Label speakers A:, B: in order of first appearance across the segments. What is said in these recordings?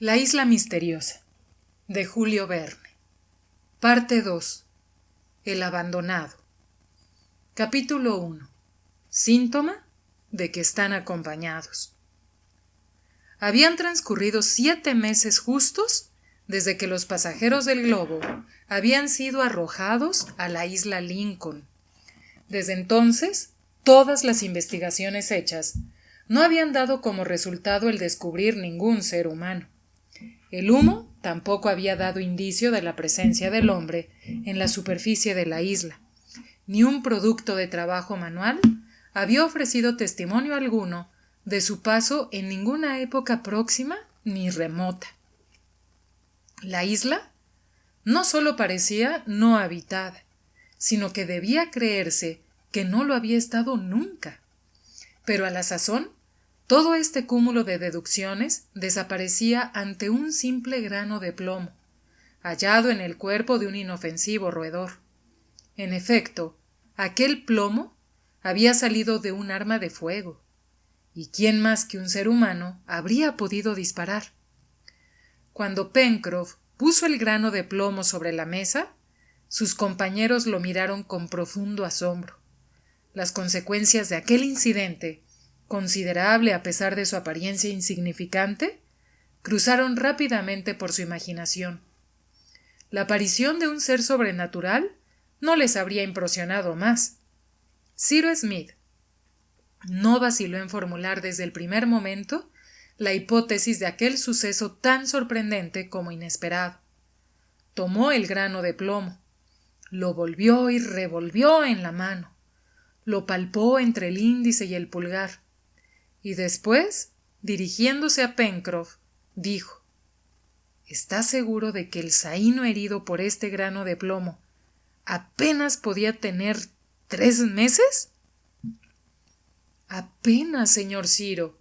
A: La isla misteriosa, de Julio Verne. Parte 2. El abandonado. Capítulo 1. Síntoma de que están acompañados. Habían transcurrido 7 meses justos desde que los pasajeros del globo habían sido arrojados a la isla Lincoln. Desde entonces, todas las investigaciones hechas no habían dado como resultado el descubrir ningún ser humano. El humo tampoco había dado indicio de la presencia del hombre en la superficie de la isla. Ni un producto de trabajo manual había ofrecido testimonio alguno de su paso en ninguna época próxima ni remota. La isla no solo parecía no habitada, sino que debía creerse que no lo había estado nunca. Pero a la sazón, todo este cúmulo de deducciones desaparecía ante un simple grano de plomo, hallado en el cuerpo de un inofensivo roedor. En efecto, aquel plomo había salido de un arma de fuego. ¿Y quién más que un ser humano habría podido disparar? Cuando Pencroff puso el grano de plomo sobre la mesa, sus compañeros lo miraron con profundo asombro. Las consecuencias de aquel incidente, considerable a pesar de su apariencia insignificante, cruzaron rápidamente por su imaginación. La aparición de un ser sobrenatural no les habría impresionado más. Cyrus Smith no vaciló en formular desde el primer momento la hipótesis de aquel suceso tan sorprendente como inesperado. Tomó el grano de plomo, lo volvió y revolvió en la mano, lo palpó entre el índice y el pulgar, y después, dirigiéndose a Pencroff, dijo: ¿Estás seguro de que el zaino herido por este grano de plomo apenas podía tener 3 meses? Apenas, señor Ciro.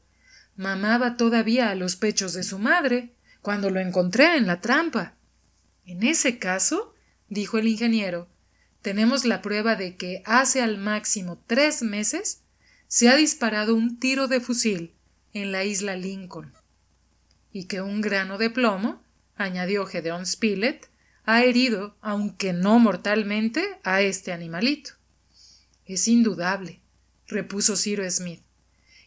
A: Mamaba todavía a los pechos de su madre cuando lo encontré en la trampa. En ese caso, dijo el ingeniero, tenemos la prueba de que hace al máximo 3 meses se ha disparado un tiro de fusil en la isla Lincoln, y que un grano de plomo, añadió Gédéon Spilett, ha herido, aunque no mortalmente, a este animalito. Es indudable, repuso Cyrus Smith,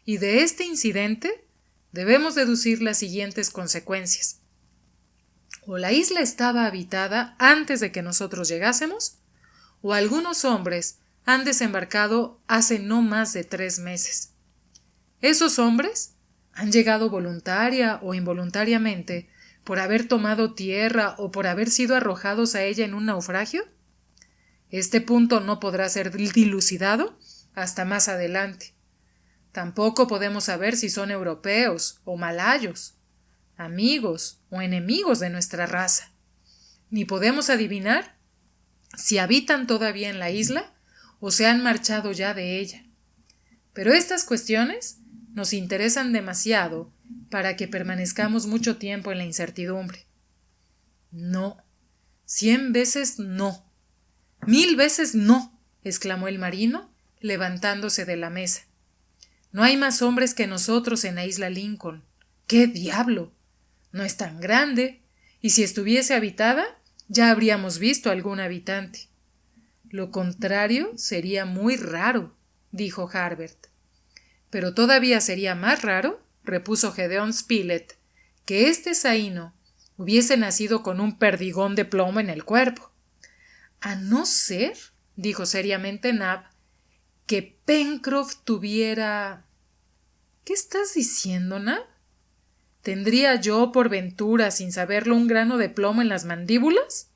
A: y de este incidente debemos deducir las siguientes consecuencias. O la isla estaba habitada antes de que nosotros llegásemos, o algunos hombres han desembarcado hace no más de 3 meses. Esos hombres han llegado voluntaria o involuntariamente por haber tomado tierra o por haber sido arrojados a ella en un naufragio. Este punto no podrá ser dilucidado hasta más adelante. Tampoco podemos saber si son europeos o malayos, amigos o enemigos de nuestra raza. Ni podemos adivinar si habitan todavía en la isla o se han marchado ya de ella. Pero estas cuestiones nos interesan demasiado para que permanezcamos mucho tiempo en la incertidumbre. No, 100 veces no, 1000 veces no, exclamó el marino, levantándose de la mesa. No hay más hombres que nosotros en la isla Lincoln. ¡Qué diablo! No es tan grande, y si estuviese habitada, ya habríamos visto algún habitante. Lo contrario sería muy raro, dijo Harbert. Pero todavía sería más raro, repuso Gédéon Spilett, que este zaino hubiese nacido con un perdigón de plomo en el cuerpo. A no ser, dijo seriamente Nab, que Pencroff tuviera... ¿Qué estás diciendo, Nab? ¿Tendría yo, por ventura, sin saberlo, un grano de plomo en las mandíbulas?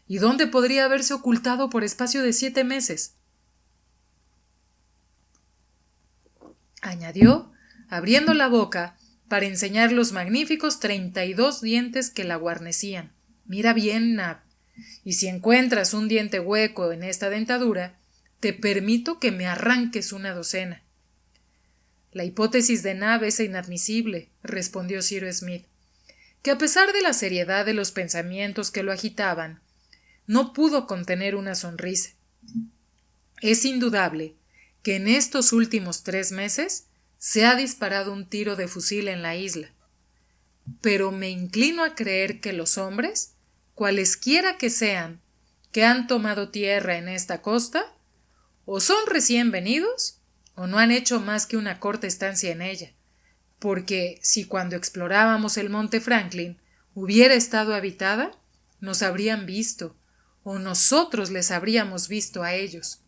A: ¿Y dónde podría haberse ocultado por espacio de 7 meses? Añadió, abriendo la boca para enseñar los magníficos 32 dientes que la guarnecían. Mira bien, Nab, y si encuentras un diente hueco en esta dentadura, te permito que me arranques una docena. La hipótesis de Nab es inadmisible, respondió Cyrus Smith, que a pesar de la seriedad de los pensamientos que lo agitaban, no pudo contener una sonrisa. Es indudable que en estos últimos 3 meses se ha disparado un tiro de fusil en la isla. pero me inclino a creer que los hombres, cualesquiera que sean, que han tomado tierra en esta costa, o son recién venidos, o no han hecho más que una corta estancia en ella, porque si cuando explorábamos el monte Franklin hubiera estado habitada, nos habrían visto, o nosotros les habríamos visto a ellos.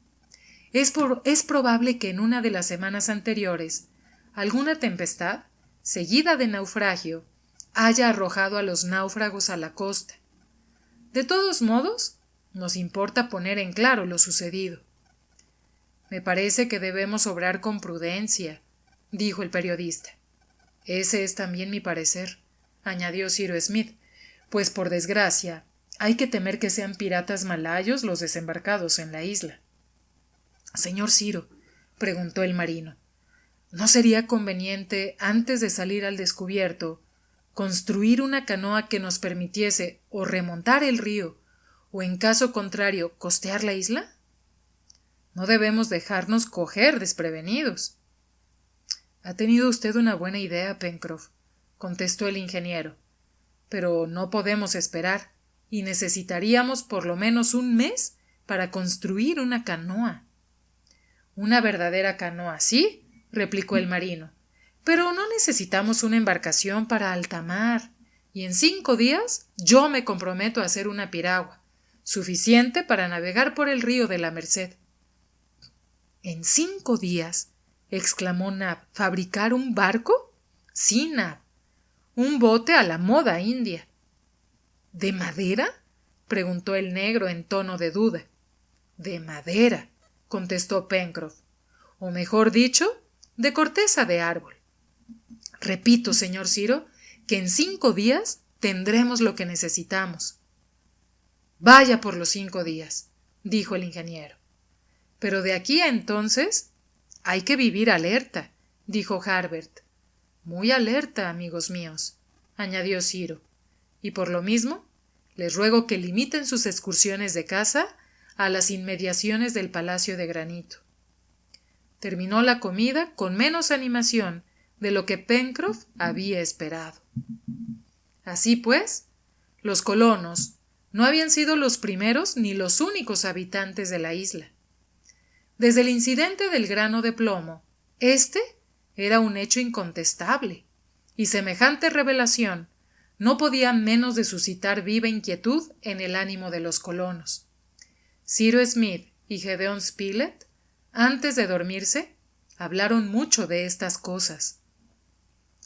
A: Es probable que en una de las semanas anteriores alguna tempestad, seguida de naufragio, haya arrojado a los náufragos a la costa. De todos modos, nos importa poner en claro lo sucedido. Me parece que debemos obrar con prudencia, dijo el periodista. Ese es también mi parecer, añadió Cyrus Smith, pues por desgracia hay que temer que sean piratas malayos los desembarcados en la isla. Señor Ciro, preguntó el marino, ¿no sería conveniente, antes de salir al descubierto, construir una canoa que nos permitiese o remontar el río, o en caso contrario, costear la isla? No debemos dejarnos coger desprevenidos. Ha tenido usted una buena idea, Pencroff, contestó el ingeniero, pero no podemos esperar, y necesitaríamos por lo menos un mes para construir una canoa. Una verdadera canoa, sí, replicó el marino, pero no necesitamos una embarcación para alta mar, y en 5 días yo me comprometo a hacer una piragua, suficiente para navegar por el río de la Merced. ¿En 5 días? Exclamó Nab. ¿Fabricar un barco? Sí, Nab. Un bote a la moda india. ¿De madera? Preguntó el negro en tono de duda. De madera, contestó Pencroff. O mejor dicho, de corteza de árbol. Repito, señor Ciro, que en 5 días tendremos lo que necesitamos. Vaya por los 5 días, dijo el ingeniero. Pero de aquí a entonces hay que vivir alerta, dijo Harbert. Muy alerta, amigos míos, añadió Ciro, y por lo mismo les ruego que limiten sus excursiones de caza a las inmediaciones del Palacio de Granito. Terminó la comida con menos animación de lo que Pencroff había esperado. Así pues, los colonos no habían sido los primeros ni los únicos habitantes de la isla. Desde el incidente del grano de plomo, este era un hecho incontestable, y semejante revelación no podía menos de suscitar viva inquietud en el ánimo de los colonos. Cyrus Smith y Gédéon Spilett, antes de dormirse, hablaron mucho de estas cosas.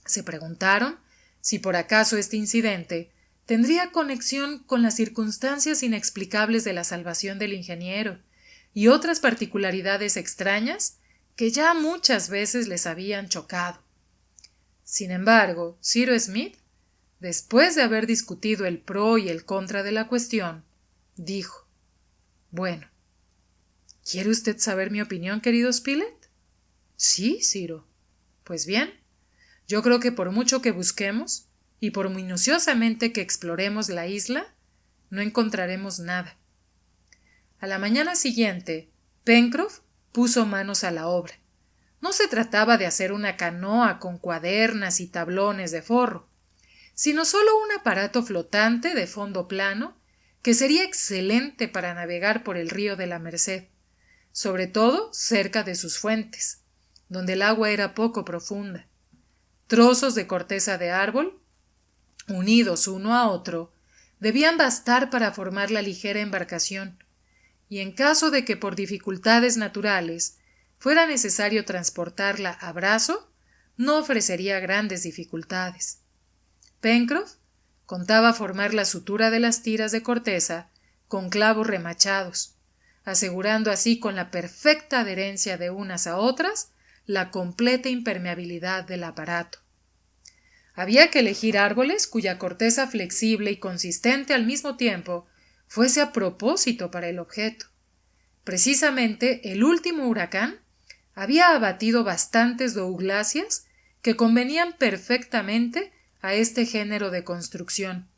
A: Se preguntaron si por acaso este incidente tendría conexión con las circunstancias inexplicables de la salvación del ingeniero y otras particularidades extrañas que ya muchas veces les habían chocado. Sin embargo, Cyrus Smith, después de haber discutido el pro y el contra de la cuestión, dijo: Bueno, ¿quiere usted saber mi opinión, querido Spilett? Sí, Ciro. Pues bien, yo creo que por mucho que busquemos y por minuciosamente que exploremos la isla, no encontraremos nada. A la mañana siguiente, Pencroff puso manos a la obra. No se trataba de hacer una canoa con cuadernas y tablones de forro, sino solo un aparato flotante de fondo plano que sería excelente para navegar por el río de la Merced, sobre todo cerca de sus fuentes, donde el agua era poco profunda. Trozos de corteza de árbol, unidos uno a otro, debían bastar para formar la ligera embarcación, y en caso de que por dificultades naturales fuera necesario transportarla a brazo, no ofrecería grandes dificultades. Pencroff contaba formar la sutura de las tiras de corteza con clavos remachados, asegurando así con la perfecta adherencia de unas a otras la completa impermeabilidad del aparato. Había que elegir árboles cuya corteza flexible y consistente al mismo tiempo fuese a propósito para el objeto. Precisamente el último huracán había abatido bastantes dougláceas que convenían perfectamente a este género de construcción.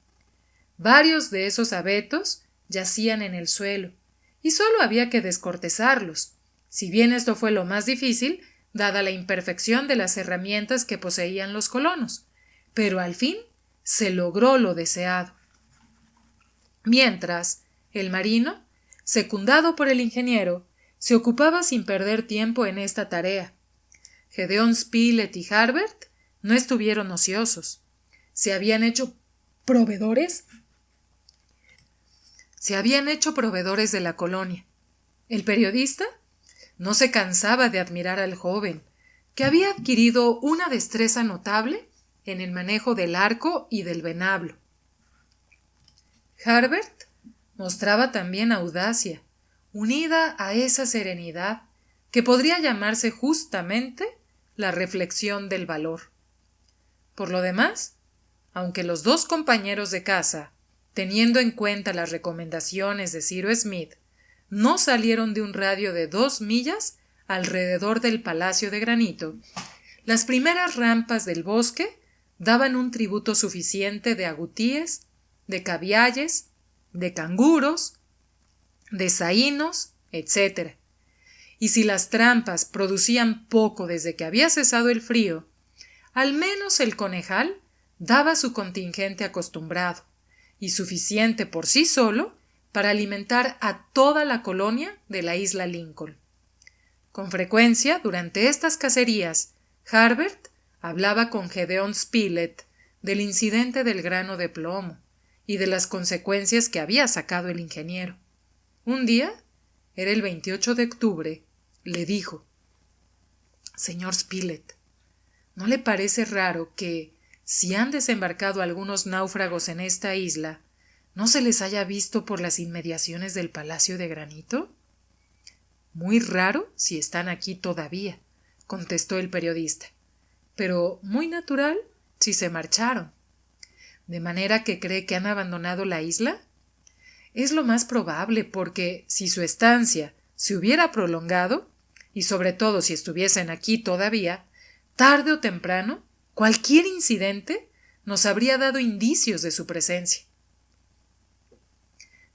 A: Varios de esos abetos yacían en el suelo, y sólo había que descortezarlos, si bien esto fue lo más difícil, dada la imperfección de las herramientas que poseían los colonos, pero al fin se logró lo deseado. Mientras, el marino, secundado por el ingeniero, se ocupaba sin perder tiempo en esta tarea. Gedeón Spilett y Harbert no estuvieron ociosos. Se habían hecho proveedores de la colonia. El periodista no se cansaba de admirar al joven, que había adquirido una destreza notable en el manejo del arco y del venablo. Harbert mostraba también audacia, unida a esa serenidad que podría llamarse justamente la reflexión del valor. Por lo demás, aunque los dos compañeros de caza, teniendo en cuenta las recomendaciones de Cyrus Smith, no salieron de un radio de 2 millas alrededor del Palacio de Granito, las primeras rampas del bosque daban un tributo suficiente de agutíes, de cavialles, de canguros, de saínos, etc. Y si las trampas producían poco desde que había cesado el frío, al menos el conejal daba su contingente acostumbrado, y suficiente por sí solo para alimentar a toda la colonia de la isla Lincoln. Con frecuencia, durante estas cacerías, Harbert hablaba con Gedeón Spilett del incidente del grano de plomo y de las consecuencias que había sacado el ingeniero. Un día, era el 28 de octubre, le dijo: «Señor Spilett, ¿no le parece raro que, si han desembarcado algunos náufragos en esta isla, no se les haya visto por las inmediaciones del Palacio de Granito?» «Muy raro si están aquí todavía», contestó el periodista, «pero muy natural si se marcharon». «¿De manera que cree que han abandonado la isla?» «Es lo más probable, porque si su estancia se hubiera prolongado, y sobre todo si estuviesen aquí todavía, tarde o temprano, cualquier incidente nos habría dado indicios de su presencia».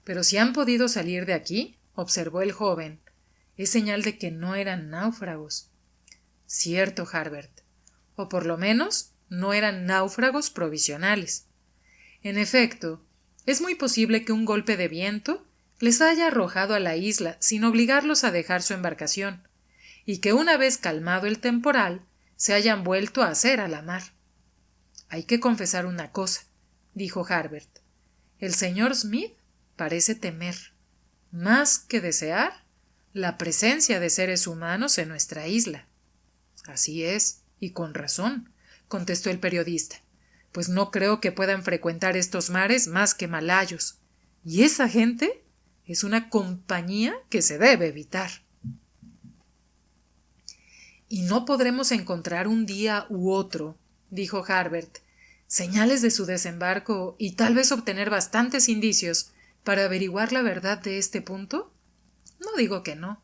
A: «Pero si han podido salir de aquí», observó el joven, «es señal de que no eran náufragos». «Cierto, Harbert, o por lo menos no eran náufragos provisionales. En efecto, es muy posible que un golpe de viento les haya arrojado a la isla sin obligarlos a dejar su embarcación, y que una vez calmado el temporal se hayan vuelto a hacer a la mar». «Hay que confesar una cosa», dijo Harbert. «El señor Smith parece temer, más que desear, la presencia de seres humanos en nuestra isla». «Así es, y con razón», contestó el periodista, «pues no creo que puedan frecuentar estos mares más que malayos, y esa gente es una compañía que se debe evitar». «Y no podremos encontrar un día u otro», dijo Harbert, «señales de su desembarco y tal vez obtener bastantes indicios para averiguar la verdad de este punto?» «No digo que no.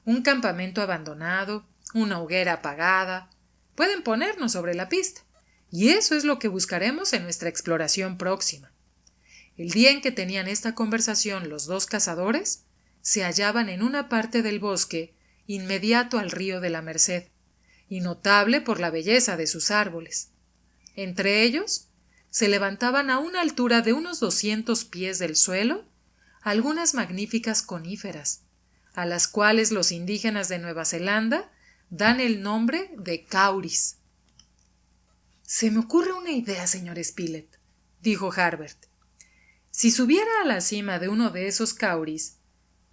A: Un campamento abandonado, una hoguera apagada, pueden ponernos sobre la pista, y eso es lo que buscaremos en nuestra exploración próxima». El día en que tenían esta conversación los dos cazadores, se hallaban en una parte del bosque inmediato al río de la Merced, y notable por la belleza de sus árboles. Entre ellos se levantaban a una altura de unos 200 pies del suelo algunas magníficas coníferas, a las cuales los indígenas de Nueva Zelanda dan el nombre de cauris. «Se me ocurre una idea, señor Spilett», dijo Harbert. «Si subiera a la cima de uno de esos cauris,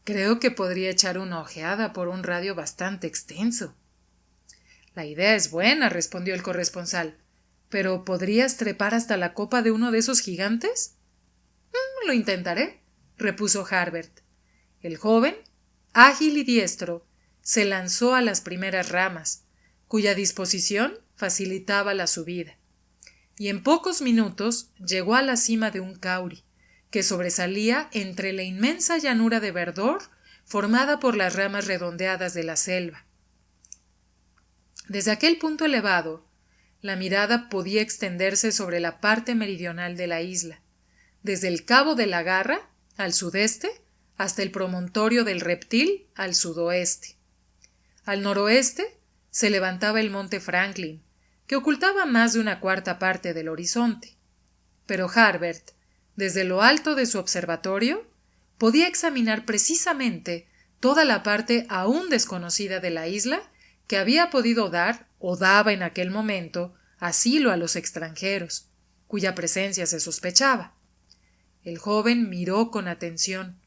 A: creo que podría echar una ojeada por un radio bastante extenso». «La idea es buena», respondió el corresponsal, «pero ¿podrías trepar hasta la copa de uno de esos gigantes?» «Lo intentaré», repuso Harbert. El joven, ágil y diestro, se lanzó a las primeras ramas, cuya disposición facilitaba la subida, y en pocos minutos llegó a la cima de un cauri, que sobresalía entre la inmensa llanura de verdor formada por las ramas redondeadas de la selva. Desde aquel punto elevado, la mirada podía extenderse sobre la parte meridional de la isla, desde el cabo de la Garra, al sudeste, hasta el promontorio del Reptil, al sudoeste. Al noroeste se levantaba el monte Franklin, que ocultaba más de una cuarta parte del horizonte. Pero Harbert, desde lo alto de su observatorio, podía examinar precisamente toda la parte aún desconocida de la isla que había podido dar o daba en aquel momento asilo a los extranjeros, cuya presencia se sospechaba. El joven miró con atención.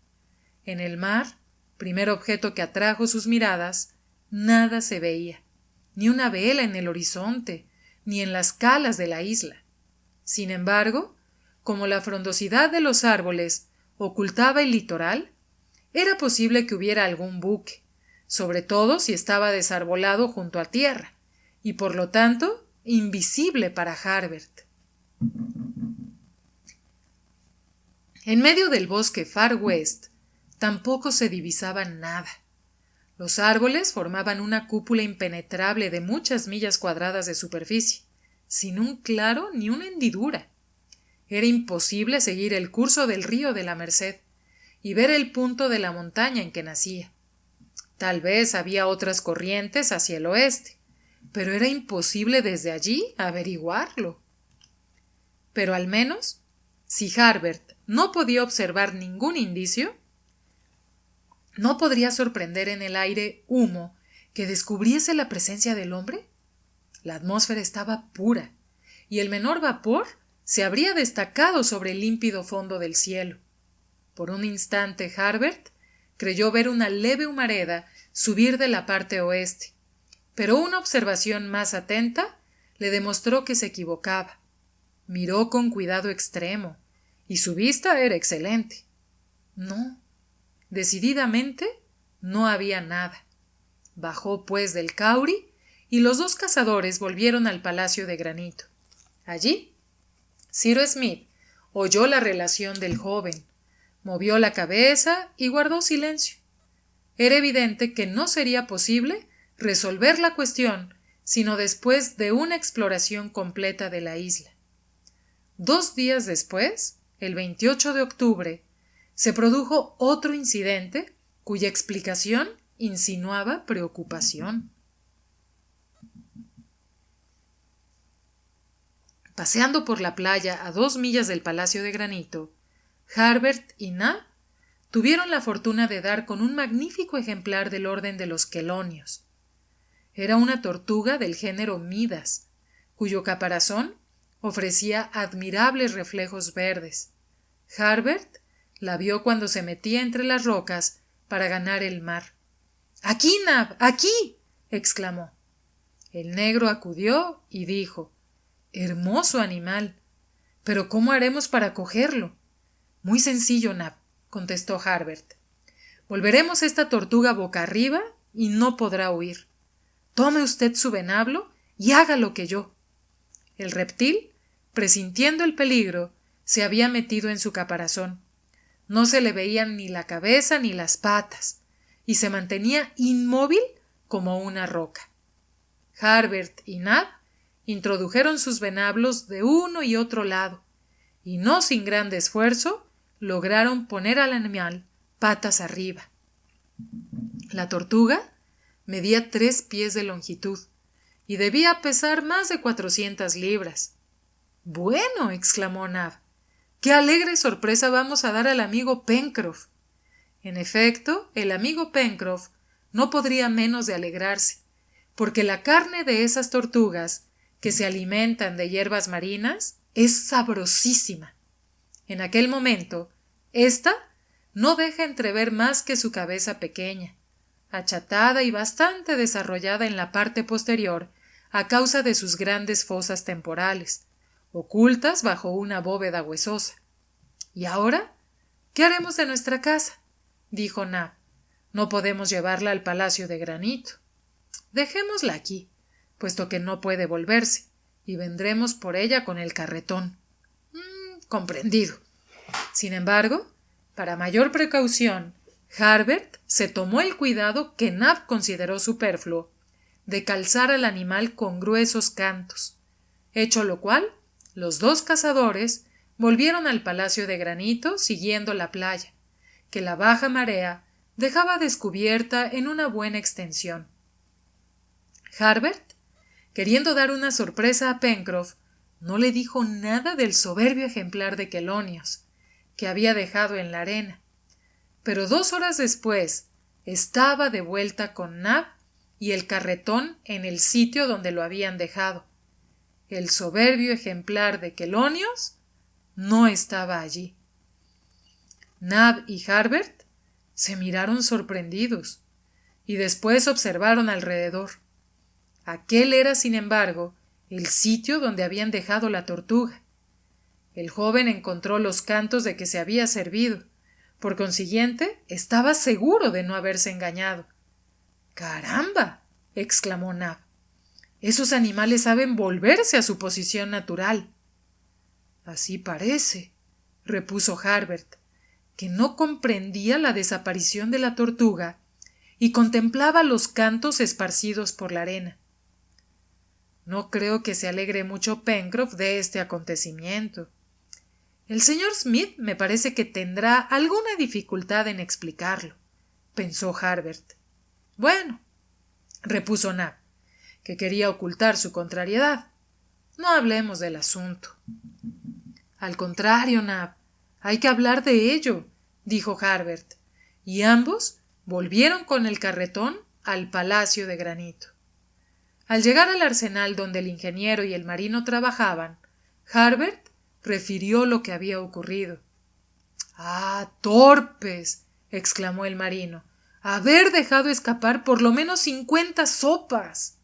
A: En el mar, primer objeto que atrajo sus miradas, nada se veía, ni una vela en el horizonte, ni en las calas de la isla. Sin embargo, como la frondosidad de los árboles ocultaba el litoral, era posible que hubiera algún buque, sobre todo si estaba desarbolado junto a tierra, y por lo tanto invisible para Harbert. En medio del bosque Far West tampoco se divisaba nada. Los árboles formaban una cúpula impenetrable de muchas millas cuadradas de superficie, sin un claro ni una hendidura. Era imposible seguir el curso del río de la Merced y ver el punto de la montaña en que nacía. Tal vez había otras corrientes hacia el oeste, pero era imposible desde allí averiguarlo. Pero al menos, si Harbert no podía observar ningún indicio, ¿no podría sorprender en el aire humo que descubriese la presencia del hombre? La atmósfera estaba pura, y el menor vapor se habría destacado sobre el límpido fondo del cielo. Por un instante Harbert creyó ver una leve humareda subir de la parte oeste, pero una observación más atenta le demostró que se equivocaba. Miró con cuidado extremo, y su vista era excelente. No, decididamente no había nada. Bajó pues del cauri y los dos cazadores volvieron al palacio de granito. Allí, Cyrus Smith oyó la relación del joven, movió la cabeza y guardó silencio. Era evidente que no sería posible resolver la cuestión sino después de una exploración completa de la isla. 2 días después, el 28 de octubre, se produjo otro incidente cuya explicación insinuaba preocupación. Paseando por la playa a 2 millas del Palacio de Granito, Harbert y Nab tuvieron la fortuna de dar con un magnífico ejemplar del orden de los quelonios. Era una tortuga del género Midas, cuyo caparazón ofrecía admirables reflejos verdes. Harbert la vio cuando se metía entre las rocas para ganar el mar. —¡Aquí, Nab! ¡Aquí! —exclamó. El negro acudió y dijo: —Hermoso animal. ¿Pero cómo haremos para cogerlo? —Muy sencillo, Nab —contestó Harbert—. Volveremos esta tortuga boca arriba y no podrá huir. Tome usted su venablo y haga lo que yo. El reptil, presintiendo el peligro, se había metido en su caparazón. No se le veían ni la cabeza ni las patas, y se mantenía inmóvil como una roca. Harbert y Nab introdujeron sus venablos de uno y otro lado, y no sin grande esfuerzo lograron poner al animal patas arriba. La tortuga medía 3 pies de longitud y debía pesar más de 400 libras. —Bueno —exclamó Nab—, qué alegre sorpresa vamos a dar al amigo Pencroff. En efecto, el amigo Pencroff no podría menos de alegrarse, porque la carne de esas tortugas, que se alimentan de hierbas marinas, es sabrosísima. En aquel momento, ésta no deja entrever más que su cabeza pequeña, achatada y bastante desarrollada en la parte posterior a causa de sus grandes fosas temporales, ocultas bajo una bóveda huesosa. —¿Y ahora qué haremos de nuestra casa? —dijo Nab—. No podemos llevarla al Palacio de Granito. Dejémosla aquí, puesto que no puede volverse, y vendremos por ella con el carretón. Comprendido. Sin embargo, para mayor precaución, Harbert se tomó el cuidado que Nab consideró superfluo de calzar al animal con gruesos cantos, hecho lo cual, los dos cazadores volvieron al Palacio de Granito siguiendo la playa, que la baja marea dejaba descubierta en una buena extensión. Harbert, queriendo dar una sorpresa a Pencroff, no le dijo nada del soberbio ejemplar de Quelonios, que había dejado en la arena, pero 2 horas después estaba de vuelta con Nab y el carretón en el sitio donde lo habían dejado. El soberbio ejemplar de Quelonios no estaba allí. Nab y Harbert se miraron sorprendidos y después observaron alrededor. Aquel era, sin embargo, el sitio donde habían dejado la tortuga. El joven encontró los cantos de que se había servido. Por consiguiente, estaba seguro de no haberse engañado. ¡Caramba!, exclamó Nab. Esos animales saben volverse a su posición natural. Así parece, repuso Harbert, que no comprendía la desaparición de la tortuga y contemplaba los cantos esparcidos por la arena. No creo que se alegre mucho Pencroff de este acontecimiento. El señor Smith me parece que tendrá alguna dificultad en explicarlo, pensó Harbert. Bueno, repuso Nab, que quería ocultar su contrariedad, no hablemos del asunto. Al contrario, Nab, hay que hablar de ello, dijo Harbert, y ambos volvieron con el carretón al palacio de granito. Al llegar al arsenal donde el ingeniero y el marino trabajaban, Harbert refirió lo que había ocurrido. ¡Ah, torpes!, exclamó el marino. ¡Haber dejado escapar por lo menos 50 sopas!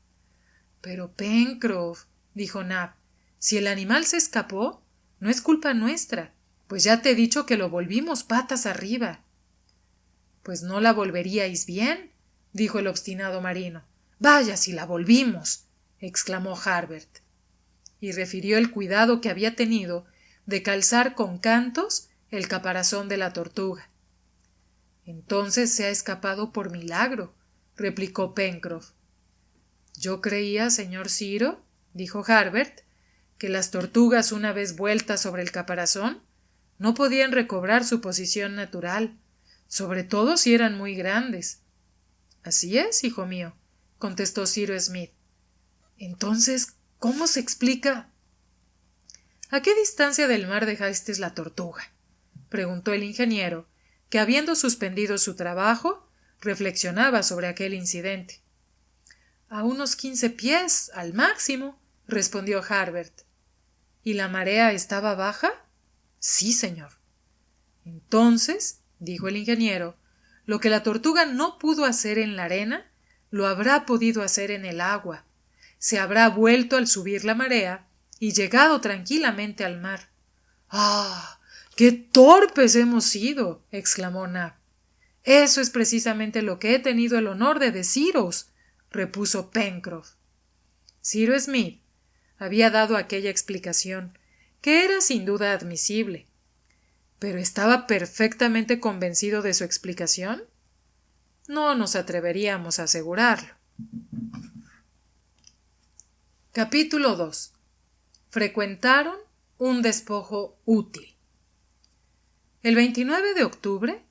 A: Pero Pencroff, dijo Nab, si el animal se escapó, no es culpa nuestra, pues ya te he dicho que lo volvimos patas arriba. Pues no la volveríais bien, dijo el obstinado marino. Vaya si la volvimos, exclamó Harbert, y refirió el cuidado que había tenido de calzar con cantos el caparazón de la tortuga. Entonces se ha escapado por milagro, replicó Pencroff. Yo creía, señor Ciro, dijo Harbert, que las tortugas, una vez vueltas sobre el caparazón, no podían recobrar su posición natural, sobre todo si eran muy grandes. Así es, hijo mío, contestó Ciro Smith. Entonces, ¿cómo se explica? ¿A qué distancia del mar dejasteis la tortuga?, preguntó el ingeniero, que habiendo suspendido su trabajo, reflexionaba sobre aquel incidente. A unos 15 pies, al máximo, respondió Harbert. ¿Y la marea estaba baja? Sí, señor. Entonces, dijo el ingeniero, lo que la tortuga no pudo hacer en la arena, lo habrá podido hacer en el agua. Se habrá vuelto al subir la marea y llegado tranquilamente al mar. ¡Ah! ¡Qué torpes hemos sido!, exclamó Nab. Eso es precisamente lo que he tenido el honor de deciros, repuso Pencroff. Ciro Smith había dado aquella explicación, que era sin duda admisible. ¿Pero estaba perfectamente convencido de su explicación? No nos atreveríamos a asegurarlo. Capítulo 2. Frecuentaron un despojo útil. El 29 de octubre,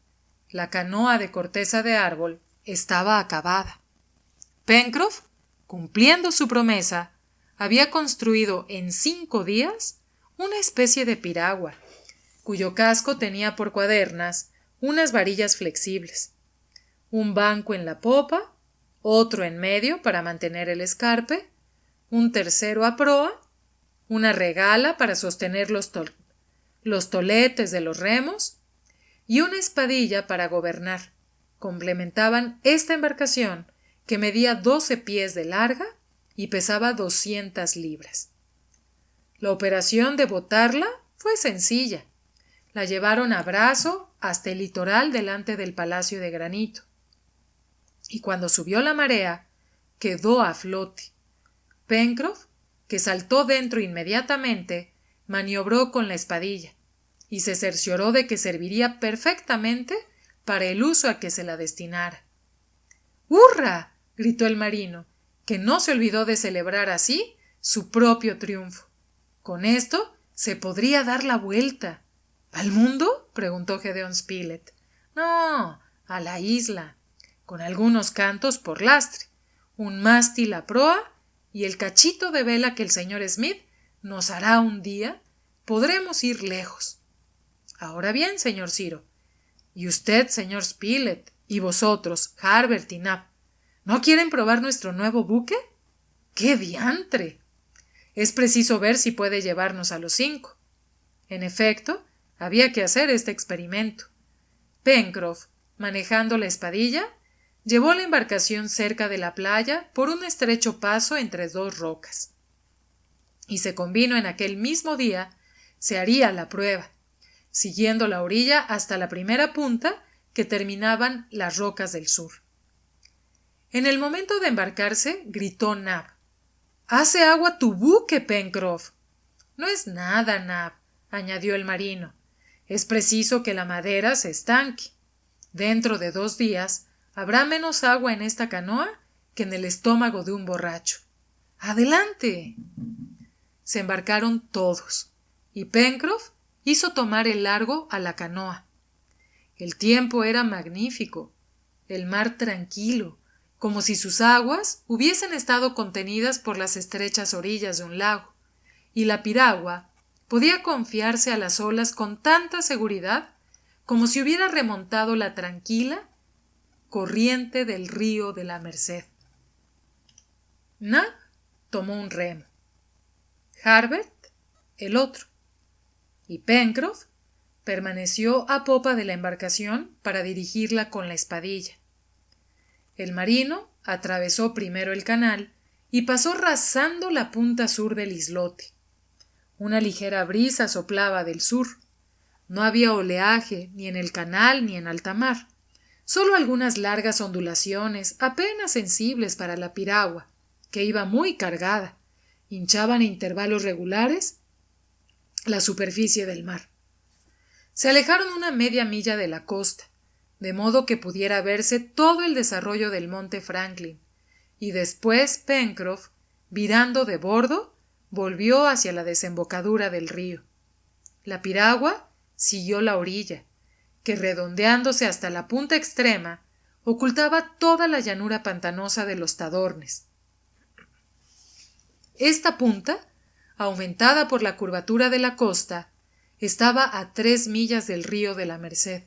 A: la canoa de corteza de árbol estaba acabada. Pencroff, cumpliendo su promesa, había construido en 5 días una especie de piragua, cuyo casco tenía por cuadernas unas varillas flexibles, un banco en la popa, otro en medio para mantener el escarpe, un tercero a proa, una regala para sostener los toletes de los remos y una espadilla para gobernar. Complementaban esta embarcación, que medía 12 pies de larga y pesaba 200 libras. La operación de botarla fue sencilla. La llevaron a brazo hasta el litoral delante del Palacio de Granito. Y cuando subió la marea, quedó a flote. Pencroff, que saltó dentro inmediatamente, maniobró con la espadilla y se cercioró de que serviría perfectamente para el uso a que se la destinara. ¡Hurra!, gritó el marino, que no se olvidó de celebrar así su propio triunfo. Con esto se podría dar la vuelta. ¿Al mundo?, preguntó Gédéon Spilett. No, a la isla, con algunos cantos por lastre, un mástil a proa y el cachito de vela que el señor Smith nos hará un día, podremos ir lejos. Ahora bien, señor Ciro, y usted, señor Spilett, y vosotros, Harbert y Nab, ¿no quieren probar nuestro nuevo buque? ¡Qué diantre! Es preciso ver si puede llevarnos a los 5. En efecto, había que hacer este experimento. Pencroff, manejando la espadilla, llevó la embarcación cerca de la playa por un estrecho paso entre dos rocas. Y se convino en aquel mismo día se haría la prueba, siguiendo la orilla hasta la primera punta que terminaban las rocas del sur. En el momento de embarcarse, gritó Nab: «¡Hace agua tu buque, Pencroff!». «No es nada, Nab», añadió el marino. «Es preciso que la madera se estanque. Dentro de 2 días habrá menos agua en esta canoa que en el estómago de un borracho. ¡Adelante!». Se embarcaron todos, y Pencroff hizo tomar el largo a la canoa. El tiempo era magnífico, el mar tranquilo, como si sus aguas hubiesen estado contenidas por las estrechas orillas de un lago, y la piragua podía confiarse a las olas con tanta seguridad como si hubiera remontado la tranquila corriente del río de la Merced. Nab tomó un remo, Harbert el otro, y Pencroff permaneció a popa de la embarcación para dirigirla con la espadilla. El marino atravesó primero el canal y pasó rasando la punta sur del islote. Una ligera brisa soplaba del sur. No había oleaje ni en el canal ni en alta mar, solo algunas largas ondulaciones apenas sensibles para la piragua, que iba muy cargada, hinchaban a intervalos regulares la superficie del mar. Se alejaron una media milla de la costa, de modo que pudiera verse todo el desarrollo del monte Franklin, y después Pencroff, virando de bordo, volvió hacia la desembocadura del río. La piragua siguió la orilla, que redondeándose hasta la punta extrema, ocultaba toda la llanura pantanosa de los Tadornes. Esta punta, aumentada por la curvatura de la costa, estaba a 3 millas del río de la Merced.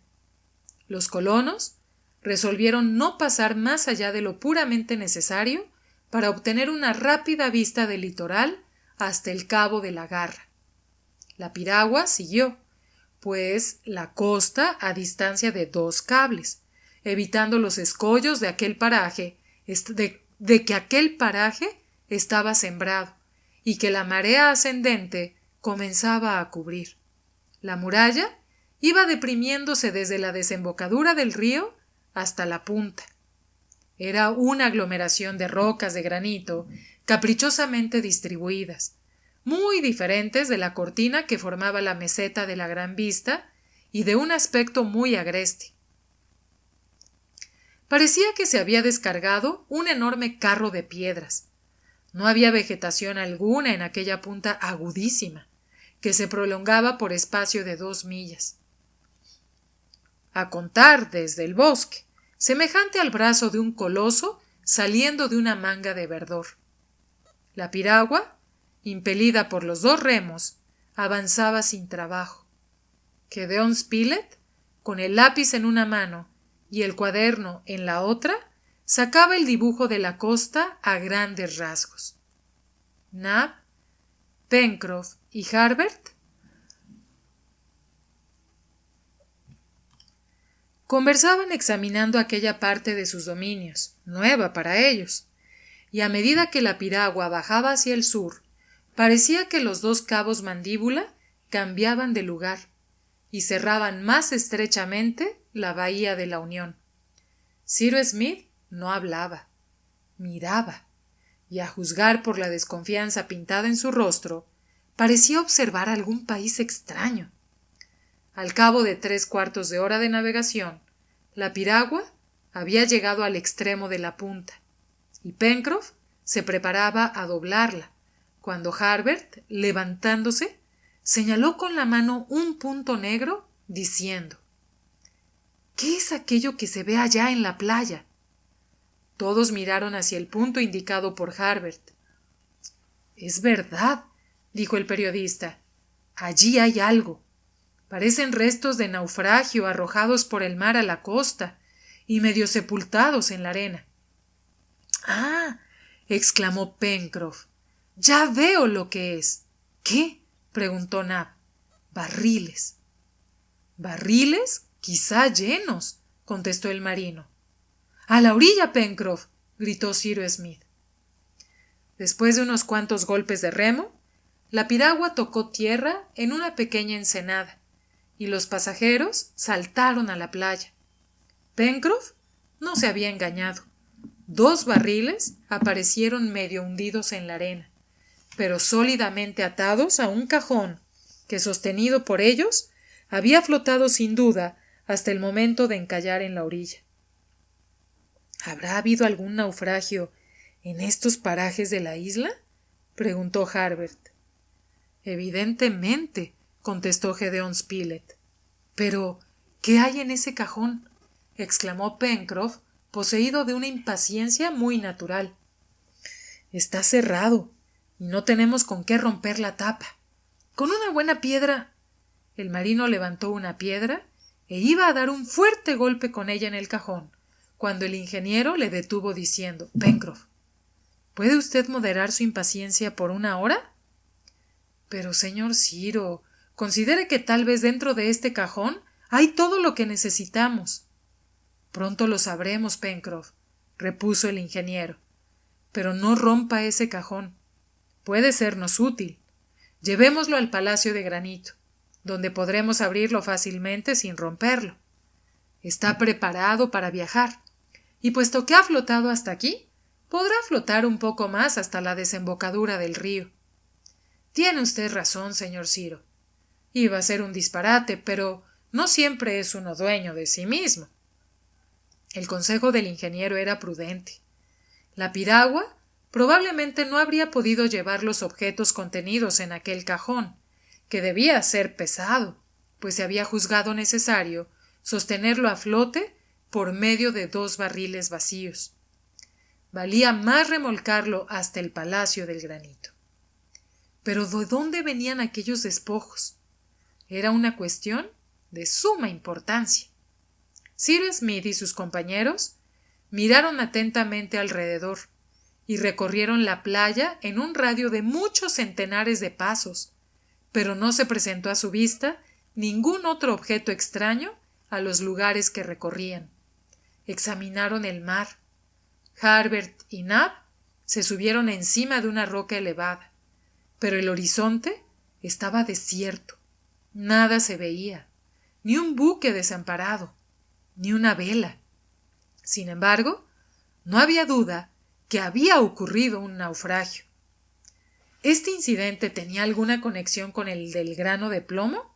A: Los colonos resolvieron no pasar más allá de lo puramente necesario para obtener una rápida vista del litoral hasta el cabo de la Garra. La piragua siguió, pues, la costa a distancia de 2 cables, evitando los escollos de aquel paraje, de que aquel paraje estaba sembrado y que la marea ascendente comenzaba a cubrir. La muralla iba deprimiéndose desde la desembocadura del río hasta la punta. Era una aglomeración de rocas de granito caprichosamente distribuidas, muy diferentes de la cortina que formaba la meseta de la Gran Vista y de un aspecto muy agreste. Parecía que se había descargado un enorme carro de piedras. No había vegetación alguna en aquella punta agudísima, que se prolongaba por espacio de 2 millas. A contar desde el bosque, semejante al brazo de un coloso saliendo de una manga de verdor. La piragua, impelida por los 2 remos, avanzaba sin trabajo. Gédéon Spilett, con el lápiz en una mano y el cuaderno en la otra, sacaba el dibujo de la costa a grandes rasgos. Nab, Pencroff y Harbert conversaban examinando aquella parte de sus dominios, nueva para ellos, y a medida que la piragua bajaba hacia el sur, parecía que los 2 cabos mandíbula cambiaban de lugar y cerraban más estrechamente la bahía de la Unión. Cyrus Smith no hablaba, miraba, y a juzgar por la desconfianza pintada en su rostro, parecía observar algún país extraño. Al cabo de 3/4 de hora de navegación, la piragua había llegado al extremo de la punta, y Pencroff se preparaba a doblarla, cuando Harbert, levantándose, señaló con la mano un punto negro, diciendo: «¿Qué es aquello que se ve allá en la playa?». Todos miraron hacia el punto indicado por Harbert. «Es verdad», dijo el periodista. Allí hay algo. Parecen restos de naufragio arrojados por el mar a la costa y medio sepultados en la arena. ¡Ah! Exclamó Pencroff. Ya veo lo que es. ¿Qué? Preguntó Nab. Barriles. ¿Barriles? Quizá llenos, contestó el marino. ¡A la orilla, Pencroff! Gritó Cyrus Smith. Después de unos cuantos golpes de remo, la piragua tocó tierra en una pequeña ensenada, y los pasajeros saltaron a la playa. Pencroff no se había engañado. 2 barriles aparecieron medio hundidos en la arena, pero sólidamente atados a un cajón que, sostenido por ellos, había flotado sin duda hasta el momento de encallar en la orilla. ¿Habrá habido algún naufragio en estos parajes de la isla? Preguntó Harbert. Evidentemente, contestó Gedeón Spilett. Pero, ¿qué hay en ese cajón? Exclamó Pencroff, poseído de una impaciencia muy natural. Está cerrado, y no tenemos con qué romper la tapa. Con una buena piedra. El marino levantó una piedra e iba a dar un fuerte golpe con ella en el cajón, cuando el ingeniero le detuvo diciendo: Pencroff, ¿puede usted moderar su impaciencia por 1 hora? Pero, señor Ciro, considere que tal vez dentro de este cajón hay todo lo que necesitamos. Pronto lo sabremos, Pencroff, repuso el ingeniero. Pero no rompa ese cajón. Puede sernos útil. Llevémoslo al Palacio de Granito, donde podremos abrirlo fácilmente sin romperlo. Está preparado para viajar, y puesto que ha flotado hasta aquí, podrá flotar un poco más hasta la desembocadura del río. Tiene usted razón, señor Ciro. Iba a ser un disparate, pero no siempre es uno dueño de sí mismo. El consejo del ingeniero era prudente. La piragua probablemente no habría podido llevar los objetos contenidos en aquel cajón, que debía ser pesado, pues se había juzgado necesario sostenerlo a flote por medio de 2 barriles vacíos. Valía más remolcarlo hasta el Palacio del Granito. Pero ¿de dónde venían aquellos despojos? Era una cuestión de suma importancia. Cyrus Smith y sus compañeros miraron atentamente alrededor y recorrieron la playa en un radio de muchos centenares de pasos, pero no se presentó a su vista ningún otro objeto extraño a los lugares que recorrían. Examinaron el mar. Harbert y Nab se subieron encima de una roca elevada, pero el horizonte estaba desierto. Nada se veía, ni un buque desamparado, ni una vela. Sin embargo, no había duda que había ocurrido un naufragio. ¿Este incidente tenía alguna conexión con el del grano de plomo?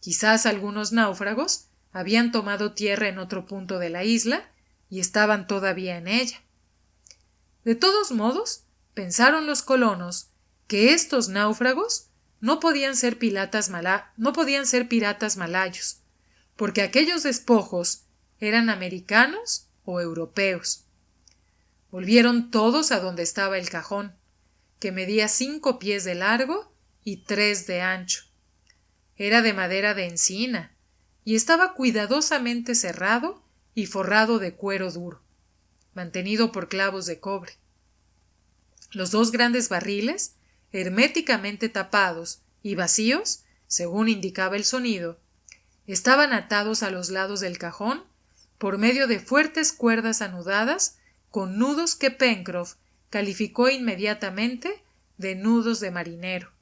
A: Quizás algunos náufragos habían tomado tierra en otro punto de la isla y estaban todavía en ella. De todos modos, pensaron los colonos que estos náufragos no podían ser piratas malayos, porque aquellos despojos eran americanos o europeos. Volvieron todos a donde estaba el cajón, que medía 5 pies de largo y 3 de ancho. Era de madera de encina y estaba cuidadosamente cerrado y forrado de cuero duro, mantenido por clavos de cobre. Los 2 grandes barriles, herméticamente tapados y vacíos, según indicaba el sonido, estaban atados a los lados del cajón por medio de fuertes cuerdas anudadas con nudos que Pencroff calificó inmediatamente de nudos de marinero.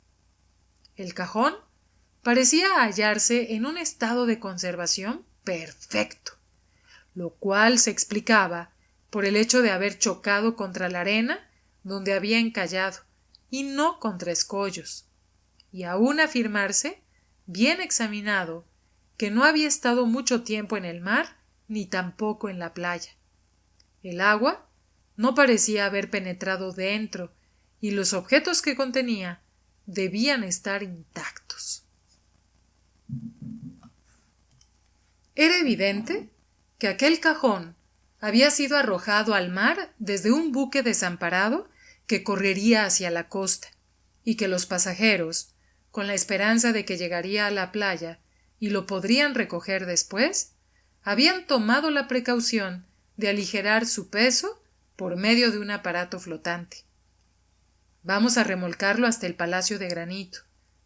A: El cajón parecía hallarse en un estado de conservación perfecto, lo cual se explicaba por el hecho de haber chocado contra la arena donde había encallado y no contra escollos, y aún afirmarse, bien examinado, que no había estado mucho tiempo en el mar ni tampoco en la playa. El agua no parecía haber penetrado dentro y los objetos que contenía debían estar intactos. Era evidente que aquel cajón había sido arrojado al mar desde un buque desamparado que correría hacia la costa y que los pasajeros, con la esperanza de que llegaría a la playa y lo podrían recoger después, habían tomado la precaución de aligerar su peso por medio de un aparato flotante. Vamos a remolcarlo hasta el Palacio de Granito,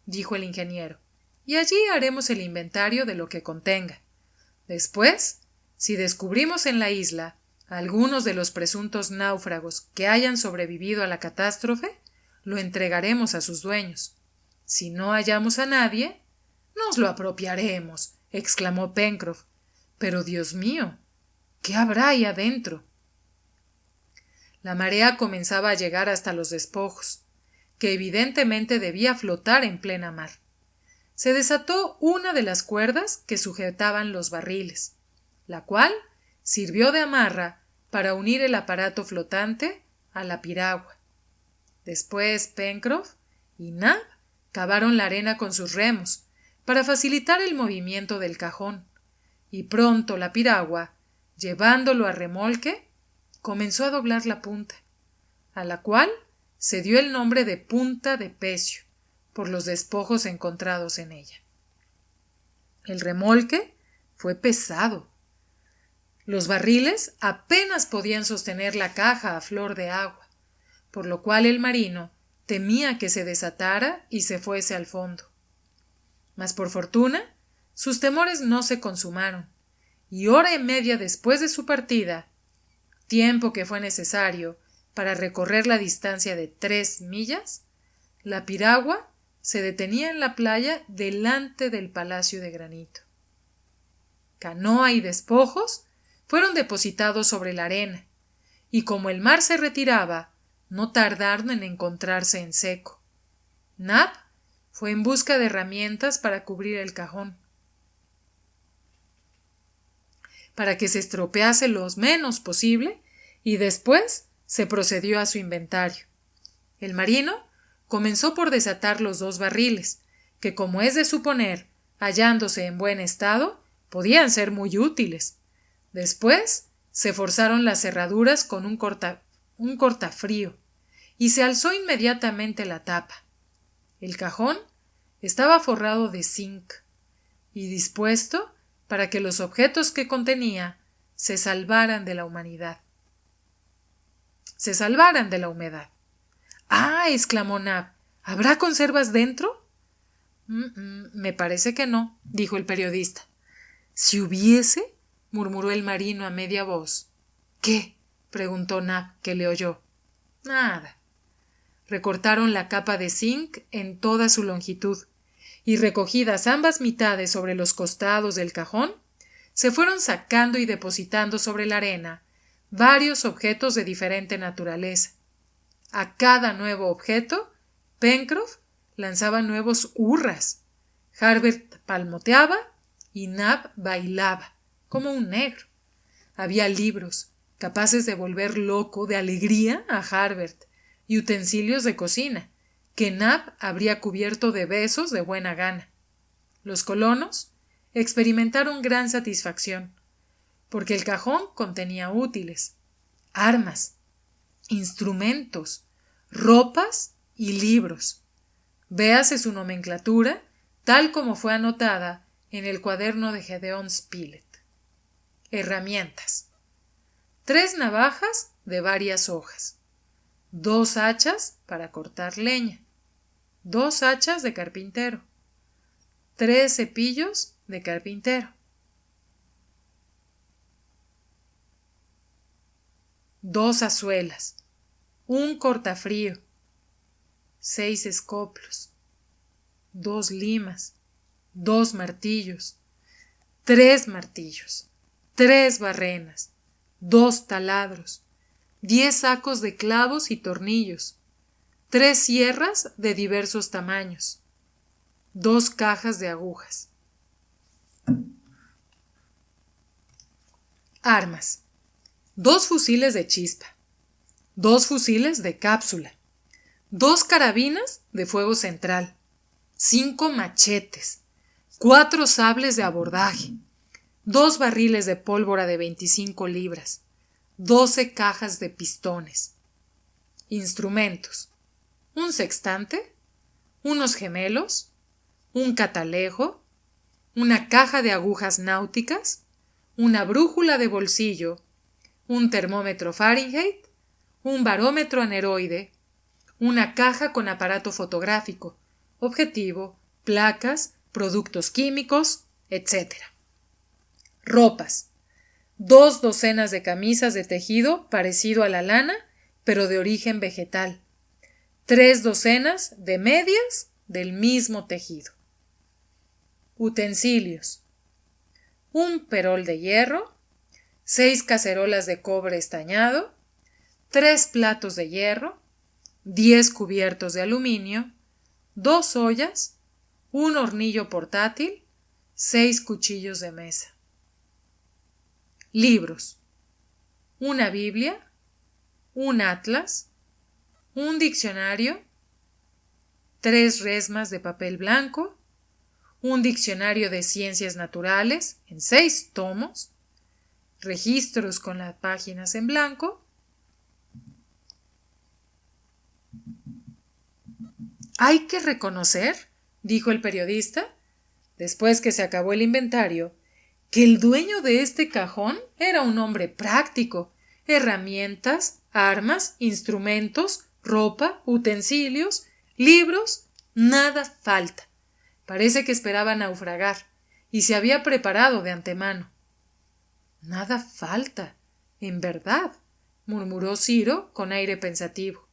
A: dijo el ingeniero, y allí haremos el inventario de lo que contenga. Después, si descubrimos en la isla algunos de los presuntos náufragos que hayan sobrevivido a la catástrofe, lo entregaremos a sus dueños. Si no hallamos a nadie, nos lo apropiaremos, exclamó Pencroff. Pero, Dios mío, ¿qué habrá ahí adentro? La marea comenzaba a llegar hasta los despojos, que evidentemente debía flotar en plena mar. Se desató una de las cuerdas que sujetaban los barriles, la cual sirvió de amarra para unir el aparato flotante a la piragua. Después Pencroff y Nab cavaron la arena con sus remos para facilitar el movimiento del cajón, y pronto la piragua, llevándolo a remolque, comenzó a doblar la punta, a la cual se dio el nombre de punta de Pecio, por los despojos encontrados en ella. El remolque fue pesado. Los barriles apenas podían sostener la caja a flor de agua, por lo cual el marino temía que se desatara y se fuese al fondo. Mas por fortuna, sus temores no se consumaron, y hora y media después de su partida, tiempo que fue necesario para recorrer la distancia de 3 millas, la piragua se detenía en la playa delante del Palacio de Granito. Canoa y despojos fueron depositados sobre la arena, y como el mar se retiraba, no tardaron en encontrarse en seco. Nab fue en busca de herramientas para cubrir el cajón, para que se estropease lo menos posible, y después se procedió a su inventario. El marino comenzó por desatar los 2 barriles, que, como es de suponer, hallándose en buen estado, podían ser muy útiles. Después se forzaron las cerraduras con un cortafrío, y se alzó inmediatamente la tapa. El cajón estaba forrado de zinc y dispuesto para que los objetos que contenía se salvaran de la humedad. ¡Ah! Exclamó Nab. ¿Habrá conservas dentro? Me parece que no, dijo el periodista. Si hubiese, murmuró el marino a media voz. ¿Qué? Preguntó Nab, que le oyó. Nada. Recortaron la capa de zinc en toda su longitud, y recogidas ambas mitades sobre los costados del cajón, se fueron sacando y depositando sobre la arena varios objetos de diferente naturaleza. A cada nuevo objeto, Pencroff lanzaba nuevos hurras. Harbert palmoteaba y Nab bailaba, como un negro. Había libros, capaces de volver loco de alegría a Harbert, y utensilios de cocina, que Nab habría cubierto de besos de buena gana. Los colonos experimentaron gran satisfacción, porque el cajón contenía útiles, armas, instrumentos, ropas y libros. Véase su nomenclatura tal como fue anotada en el cuaderno de Gédéon Spilett. Herramientas: 3 navajas de varias hojas, 2 hachas para cortar leña, 2 hachas de carpintero, 3 cepillos de carpintero, 2 azuelas, un cortafrío, 6 escoplos, 2 limas, 2 martillos, 3 martillos, 3 barrenas, 2 taladros, 10 sacos de clavos y tornillos, 3 sierras de diversos tamaños, 2 cajas de agujas. Armas: 2 fusiles de chispa, 2 fusiles de cápsula, 2 carabinas de fuego central, 5 machetes, 4 sables de abordaje, 2 barriles de pólvora de 25 libras, 12 cajas de pistones. Instrumentos: un sextante, unos gemelos, un catalejo, una caja de agujas náuticas, una brújula de bolsillo, un termómetro Fahrenheit, un barómetro aneroide, una caja con aparato fotográfico, objetivo, placas, productos químicos, etc. Ropas. 2 docenas de camisas de tejido parecido a la lana, pero de origen vegetal. 3 docenas de medias del mismo tejido. Utensilios. Un perol de hierro, 6 cacerolas de cobre estañado, 3 platos de hierro, 10 cubiertos de aluminio, 2 ollas, un hornillo portátil, 6 cuchillos de mesa. Libros. Una Biblia, un atlas, un diccionario, 3 resmas de papel blanco, un diccionario de ciencias naturales en 6 tomos, registros con las páginas en blanco, «Hay que reconocer», dijo el periodista, después que se acabó el inventario, que el dueño de este cajón era un hombre práctico. Herramientas, armas, instrumentos, ropa, utensilios, libros, nada falta. Parece que esperaba naufragar y se había preparado de antemano. Nada falta, en verdad, murmuró Ciro con aire pensativo.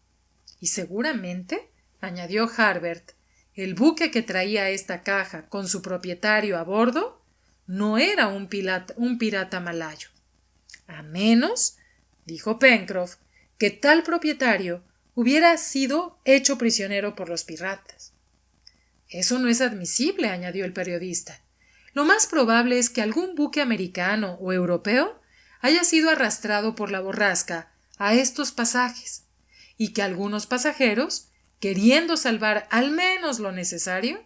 A: Y seguramente, añadió Harbert, el buque que traía esta caja con su propietario a bordo no era un pirata malayo. A menos, dijo Pencroff, que tal propietario hubiera sido hecho prisionero por los piratas. Eso no es admisible, añadió el periodista. Lo más probable es que algún buque americano o europeo haya sido arrastrado por la borrasca a estos pasajes y que algunos pasajeros, queriendo salvar al menos lo necesario,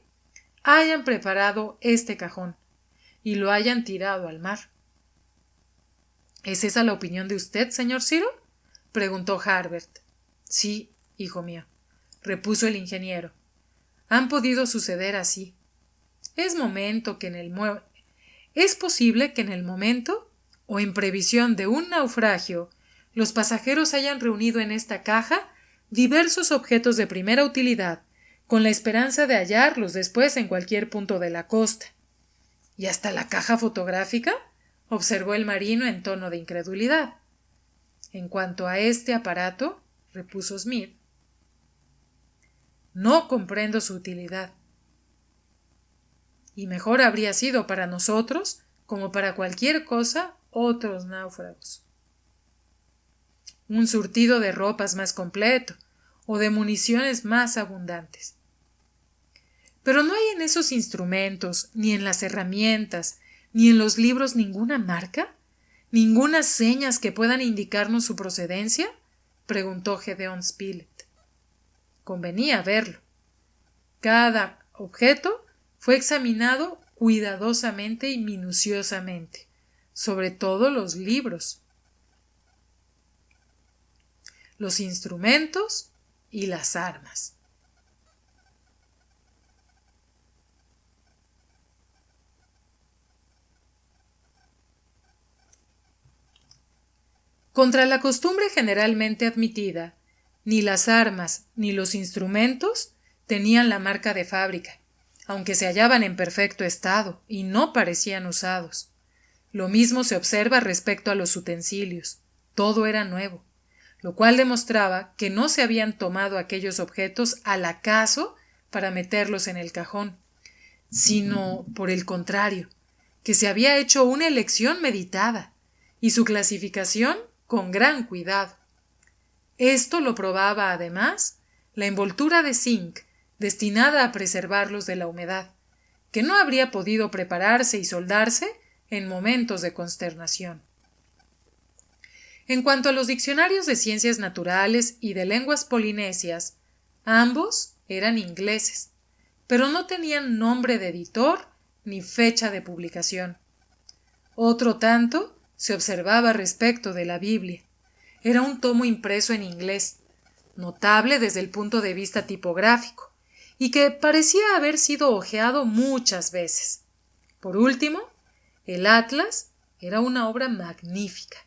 A: hayan preparado este cajón y lo hayan tirado al mar. ¿Es esa la opinión de usted, señor Ciro?, preguntó Harbert. Sí, hijo mío, repuso el ingeniero. Han podido suceder así. Es posible que en el momento o en previsión de un naufragio los pasajeros hayan reunido en esta caja diversos objetos de primera utilidad con la esperanza de hallarlos después en cualquier punto de la costa. ¿Y hasta la caja fotográfica?, observó el marino en tono de incredulidad. En cuanto a este aparato, repuso Smith, no comprendo su utilidad. Y mejor habría sido para nosotros, como para cualquier cosa, otros náufragos. Un surtido de ropas más completo, o de municiones más abundantes. Pero no hay en esos instrumentos, ni en las herramientas, ni en los libros ninguna marca, ninguna señas que puedan indicarnos su procedencia, preguntó Gedeón Spilett. Convenía verlo. Cada objeto fue examinado cuidadosamente y minuciosamente, sobre todo los libros, los instrumentos y las armas. Contra la costumbre generalmente admitida, ni las armas ni los instrumentos tenían la marca de fábrica, aunque se hallaban en perfecto estado y no parecían usados. Lo mismo se observa respecto a los utensilios. Todo era nuevo, lo cual demostraba que no se habían tomado aquellos objetos al acaso para meterlos en el cajón, sino, por el contrario, que se había hecho una elección meditada y su clasificación con gran cuidado. Esto lo probaba, además, la envoltura de zinc destinada a preservarlos de la humedad, que no habría podido prepararse y soldarse en momentos de consternación. En cuanto a los diccionarios de ciencias naturales y de lenguas polinesias, ambos eran ingleses, pero no tenían nombre de editor ni fecha de publicación. Otro tanto se observaba respecto de la Biblia. Era un tomo impreso en inglés, notable desde el punto de vista tipográfico, y que parecía haber sido hojeado muchas veces. Por último, el Atlas era una obra magnífica,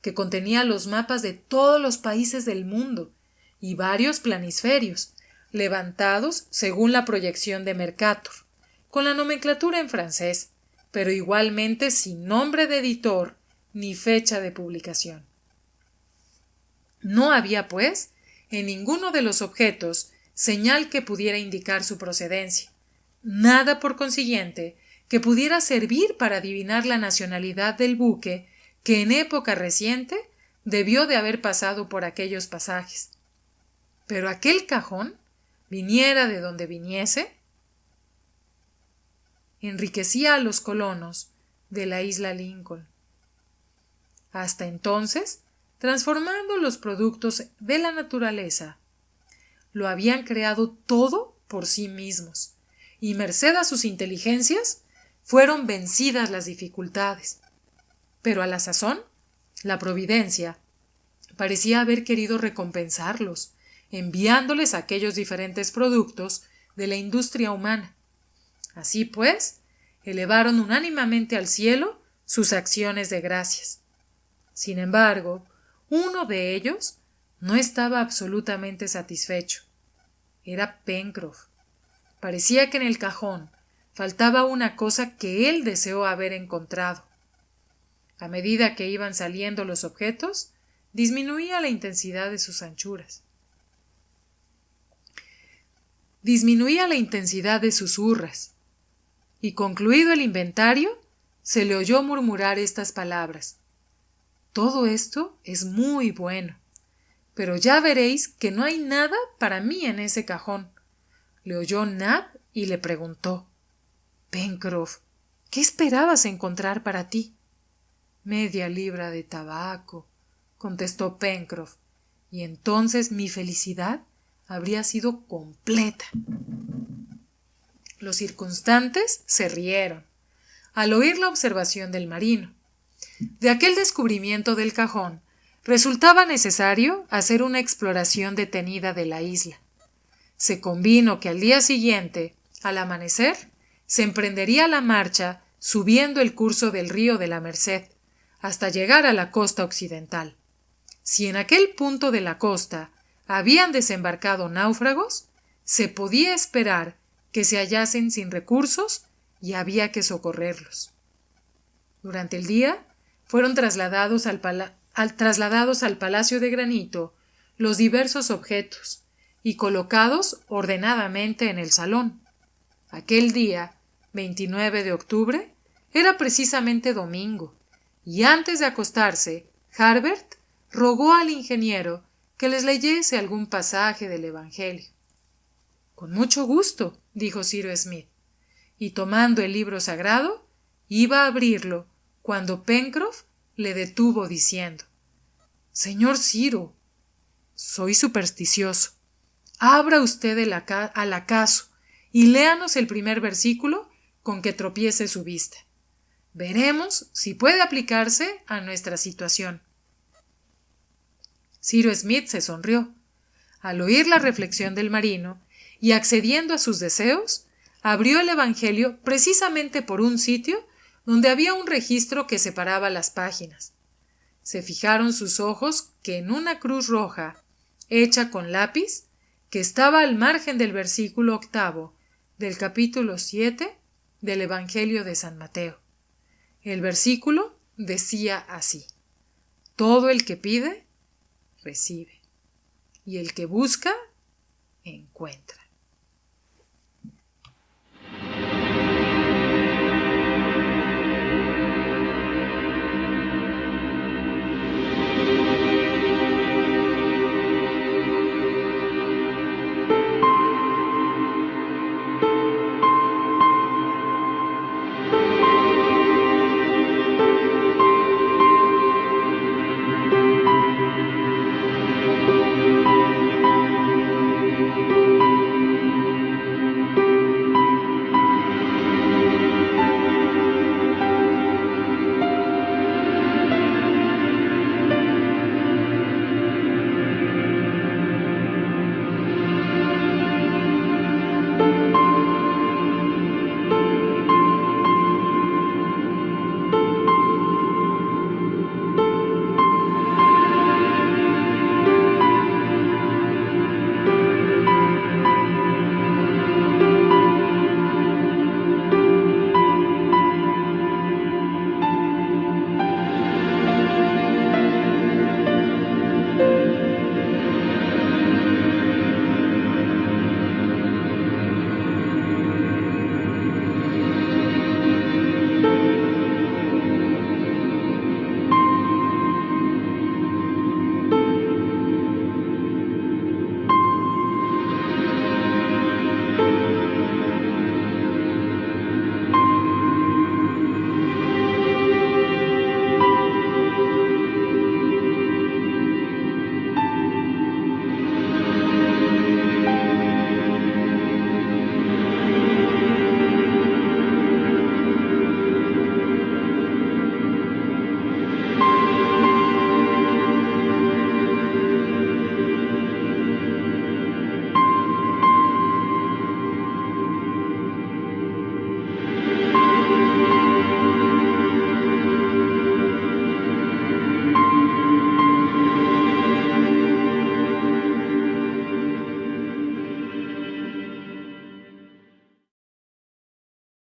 A: que contenía los mapas de todos los países del mundo y varios planisferios, levantados según la proyección de Mercator, con la nomenclatura en francés, pero igualmente sin nombre de editor ni fecha de publicación. No había, pues, en ninguno de los objetos señal que pudiera indicar su procedencia, nada, por consiguiente, que pudiera servir para adivinar la nacionalidad del buque que en época reciente debió de haber pasado por aquellos pasajes. Pero aquel cajón, viniera de donde viniese, enriquecía a los colonos de la isla Lincoln. Hasta entonces, transformando los productos de la naturaleza, lo habían creado todo por sí mismos, y merced a sus inteligencias fueron vencidas las dificultades. Pero a la sazón, la providencia parecía haber querido recompensarlos, enviándoles aquellos diferentes productos de la industria humana. Así pues, elevaron unánimemente al cielo sus acciones de gracias. Sin embargo, uno de ellos no estaba absolutamente satisfecho. Era Pencroff. Parecía que en el cajón faltaba una cosa que él deseó haber encontrado. A medida que iban saliendo los objetos, disminuía la intensidad de sus anchuras. Disminuía la intensidad de sus hurras, y concluido el inventario, se le oyó murmurar estas palabras: «Todo esto es muy bueno, pero ya veréis que no hay nada para mí en ese cajón». Le oyó Nab y le preguntó: «Pencroff, ¿qué esperabas encontrar para ti?» «Media libra de tabaco», contestó Pencroff, «y entonces mi felicidad habría sido completa». Los circunstantes se rieron al oír la observación del marino. De aquel descubrimiento del cajón resultaba necesario hacer una exploración detenida de la isla. Se convino que al día siguiente, al amanecer, se emprendería la marcha subiendo el curso del río de la Merced hasta llegar a la costa occidental. Si en aquel punto de la costa habían desembarcado náufragos, se podía esperar que se hallasen sin recursos y había que socorrerlos. Durante el día fueron trasladados al Palacio de Granito los diversos objetos y colocados ordenadamente en el salón. Aquel día, 29 de octubre, era precisamente domingo, y antes de acostarse, Harbert rogó al ingeniero que les leyese algún pasaje del Evangelio. «Con mucho gusto», dijo Cyrus Smith, y tomando el libro sagrado, iba a abrirlo cuando Pencroff le detuvo diciendo: «Señor Ciro, soy supersticioso. Abra usted al acaso y léanos el primer versículo con que tropiece su vista. Veremos si puede aplicarse a nuestra situación». Cyrus Smith se sonrió. Al oír la reflexión del marino y accediendo a sus deseos, abrió el Evangelio precisamente por un sitio donde había un registro que separaba las páginas. Se fijaron sus ojos que en una cruz roja, hecha con lápiz, que estaba al margen del versículo 8 del capítulo 7 del Evangelio de San Mateo. El versículo decía así: «Todo el que pide, recibe, y el que busca, encuentra».